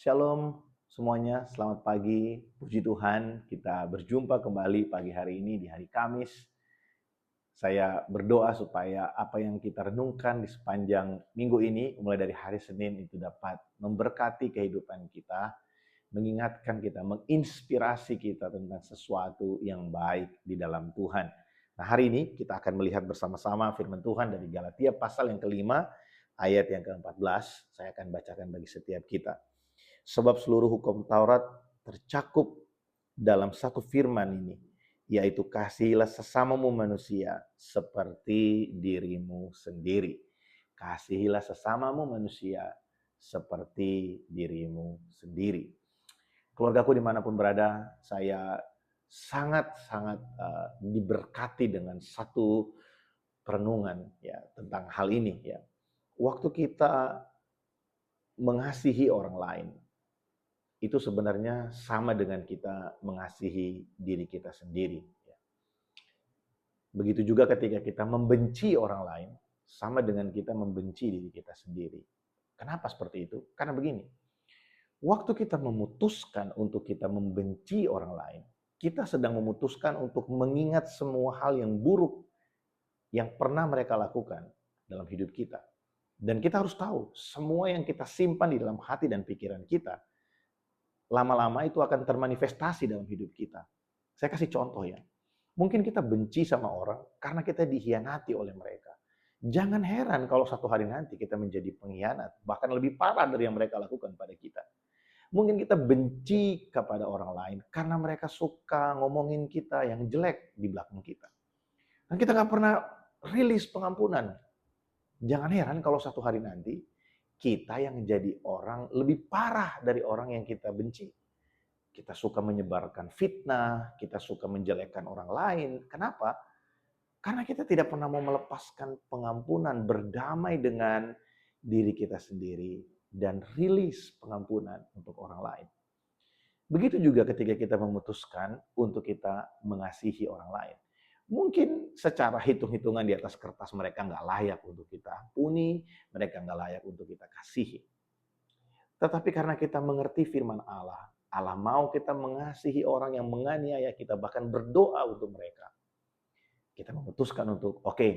Shalom semuanya, selamat pagi. Puji Tuhan, kita berjumpa kembali pagi hari ini di hari Kamis. Saya berdoa supaya apa yang kita renungkan di sepanjang minggu ini, mulai dari hari Senin itu dapat memberkati kehidupan kita, mengingatkan kita, menginspirasi kita tentang sesuatu yang baik di dalam Tuhan. Nah, hari ini kita akan melihat bersama-sama firman Tuhan dari Galatia pasal yang kelima, ayat yang ke-14. Saya akan bacakan bagi setiap kita. Sebab seluruh hukum Taurat tercakup dalam satu firman ini, yaitu kasihilah sesamamu manusia seperti dirimu sendiri. Kasihilah sesamamu manusia seperti dirimu sendiri. Keluargaku dimanapun berada, saya sangat-sangat diberkati dengan satu perenungan ya tentang hal ini ya. Waktu kita mengasihi orang lain, itu sebenarnya sama dengan kita mengasihi diri kita sendiri. Begitu juga ketika kita membenci orang lain, sama dengan kita membenci diri kita sendiri. Kenapa seperti itu? Karena begini, waktu kita memutuskan untuk kita membenci orang lain, kita sedang memutuskan untuk mengingat semua hal yang buruk yang pernah mereka lakukan dalam hidup kita. Dan kita harus tahu, semua yang kita simpan di dalam hati dan pikiran kita, lama-lama itu akan termanifestasi dalam hidup kita. Saya kasih contoh ya. Mungkin kita benci sama orang karena kita dikhianati oleh mereka. Jangan heran kalau satu hari nanti kita menjadi pengkhianat, bahkan lebih parah dari yang mereka lakukan pada kita. Mungkin kita benci kepada orang lain karena mereka suka ngomongin kita yang jelek di belakang kita. Dan kita nggak pernah rilis pengampunan. Jangan heran kalau satu hari nanti kita yang jadi orang lebih parah dari orang yang kita benci. Kita suka menyebarkan fitnah, kita suka menjelekkan orang lain. Kenapa? Karena kita tidak pernah mau melepaskan pengampunan, berdamai dengan diri kita sendiri, dan rilis pengampunan untuk orang lain. Begitu juga ketika kita memutuskan untuk kita mengasihi orang lain. Mungkin secara hitung-hitungan di atas kertas mereka nggak layak untuk kita ampuni, mereka nggak layak untuk kita kasihi. Tetapi karena kita mengerti firman Allah, Allah mau kita mengasihi orang yang menganiaya kita, bahkan berdoa untuk mereka. Kita memutuskan untuk, oke,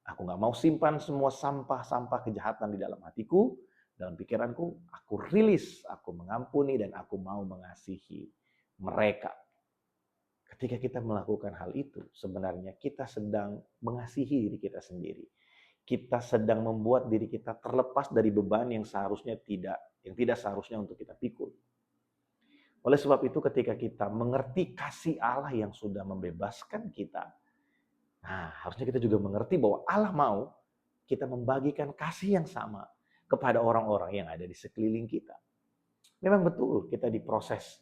aku nggak mau simpan semua sampah-sampah kejahatan di dalam hatiku, dalam pikiranku, aku rilis, aku mengampuni, dan aku mau mengasihi mereka. Ketika kita melakukan hal itu, sebenarnya kita sedang mengasihi diri kita sendiri. Kita sedang membuat diri kita terlepas dari beban yang tidak seharusnya untuk kita pikul. Oleh sebab itu ketika kita mengerti kasih Allah yang sudah membebaskan kita, nah harusnya kita juga mengerti bahwa Allah mau kita membagikan kasih yang sama kepada orang-orang yang ada di sekeliling kita. Memang betul kita diproses.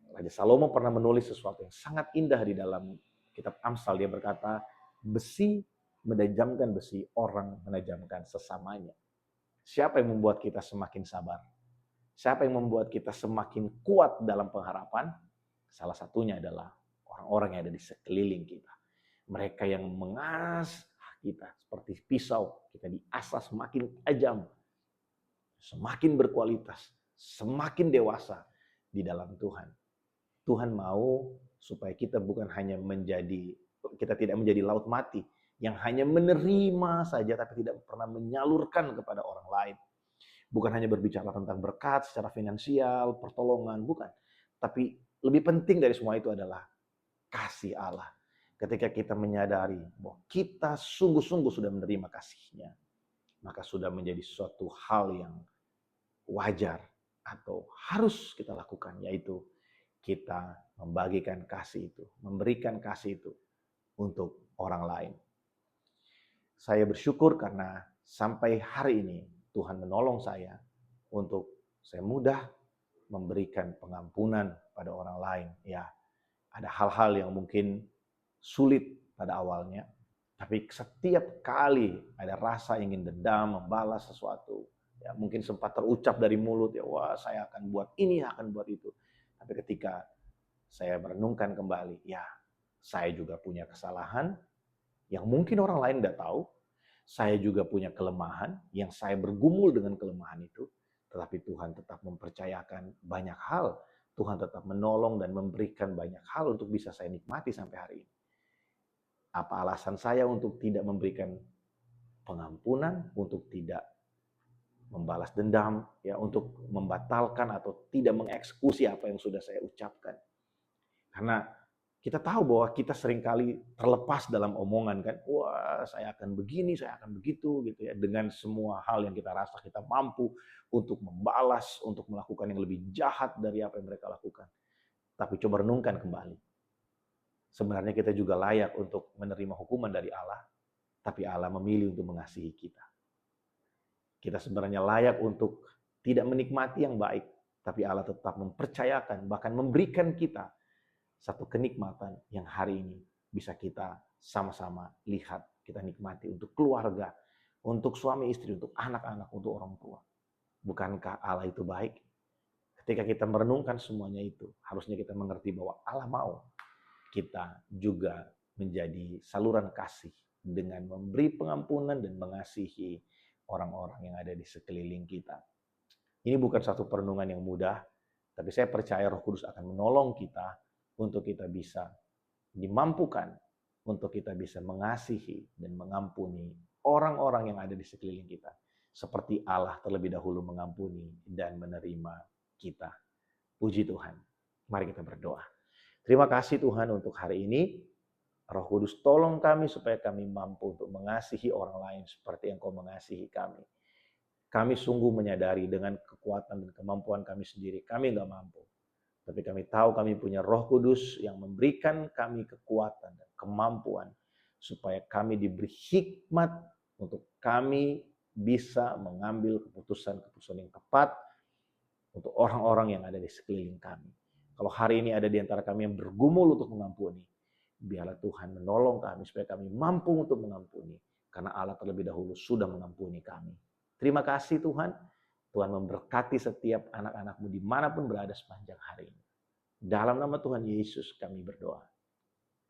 Raja Salomo pernah menulis sesuatu yang sangat indah di dalam kitab Amsal. Dia berkata, besi menajamkan besi, orang menajamkan sesamanya. Siapa yang membuat kita semakin sabar? Siapa yang membuat kita semakin kuat dalam pengharapan? Salah satunya adalah orang-orang yang ada di sekeliling kita. Mereka yang mengasah kita seperti pisau, kita diasah semakin tajam, semakin berkualitas, semakin dewasa di dalam Tuhan. Tuhan mau supaya kita kita tidak menjadi laut mati yang hanya menerima saja tapi tidak pernah menyalurkan kepada orang lain. Bukan hanya berbicara tentang berkat secara finansial, pertolongan, bukan. Tapi lebih penting dari semua itu adalah kasih Allah. Ketika kita menyadari bahwa kita sungguh-sungguh sudah menerima kasih-Nya, maka sudah menjadi suatu hal yang wajar atau harus kita lakukan, yaitu kita membagikan kasih itu, memberikan kasih itu untuk orang lain. Saya bersyukur karena sampai hari ini Tuhan menolong saya untuk saya mudah memberikan pengampunan pada orang lain. Ya, ada hal-hal yang mungkin sulit pada awalnya, tapi setiap kali ada rasa ingin dendam, membalas sesuatu, ya mungkin sempat terucap dari mulut, ya wah saya akan buat ini, akan buat itu. Tapi ketika saya merenungkan kembali, ya saya juga punya kesalahan yang mungkin orang lain tidak tahu. Saya juga punya kelemahan yang saya bergumul dengan kelemahan itu. Tetapi Tuhan tetap mempercayakan banyak hal. Tuhan tetap menolong dan memberikan banyak hal untuk bisa saya nikmati sampai hari ini. Apa alasan saya untuk tidak memberikan pengampunan, untuk tidak membalas dendam, ya, untuk membatalkan atau tidak mengeksekusi apa yang sudah saya ucapkan? Karena kita tahu bahwa kita seringkali terlepas dalam omongan kan, wah saya akan begini, saya akan begitu gitu ya. Dengan semua hal yang kita rasa kita mampu untuk membalas, untuk melakukan yang lebih jahat dari apa yang mereka lakukan. Tapi coba renungkan kembali. Sebenarnya kita juga layak untuk menerima hukuman dari Allah, tapi Allah memilih untuk mengasihi kita. Kita sebenarnya layak untuk tidak menikmati yang baik, tapi Allah tetap mempercayakan, bahkan memberikan kita satu kenikmatan yang hari ini bisa kita sama-sama lihat, kita nikmati untuk keluarga, untuk suami istri, untuk anak-anak, untuk orang tua. Bukankah Allah itu baik? Ketika kita merenungkan semuanya itu, harusnya kita mengerti bahwa Allah mau kita juga menjadi saluran kasih dengan memberi pengampunan dan mengasihi orang-orang yang ada di sekeliling kita. Ini bukan satu perenungan yang mudah, tapi saya percaya Roh Kudus akan menolong kita untuk kita bisa dimampukan, untuk kita bisa mengasihi dan mengampuni orang-orang yang ada di sekeliling kita. Seperti Allah terlebih dahulu mengampuni dan menerima kita. Puji Tuhan. Mari kita berdoa. Terima kasih Tuhan untuk hari ini. Roh Kudus tolong kami supaya kami mampu untuk mengasihi orang lain seperti yang Kau mengasihi kami. Kami sungguh menyadari dengan kekuatan dan kemampuan kami sendiri, kami nggak mampu. Tapi kami tahu kami punya Roh Kudus yang memberikan kami kekuatan dan kemampuan supaya kami diberi hikmat untuk kami bisa mengambil keputusan-keputusan yang tepat untuk orang-orang yang ada di sekeliling kami. Kalau hari ini ada di antara kami yang bergumul untuk mengampuni, biarlah Tuhan menolong kami supaya kami mampu untuk mengampuni. Karena Allah terlebih dahulu sudah mengampuni kami. Terima kasih Tuhan. Tuhan memberkati setiap anak-anak-Mu dimanapun berada sepanjang hari ini. Dalam nama Tuhan Yesus kami berdoa.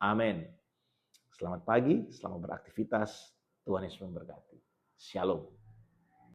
Amin. Selamat pagi, selamat beraktivitas. Tuhan Yesus memberkati. Shalom.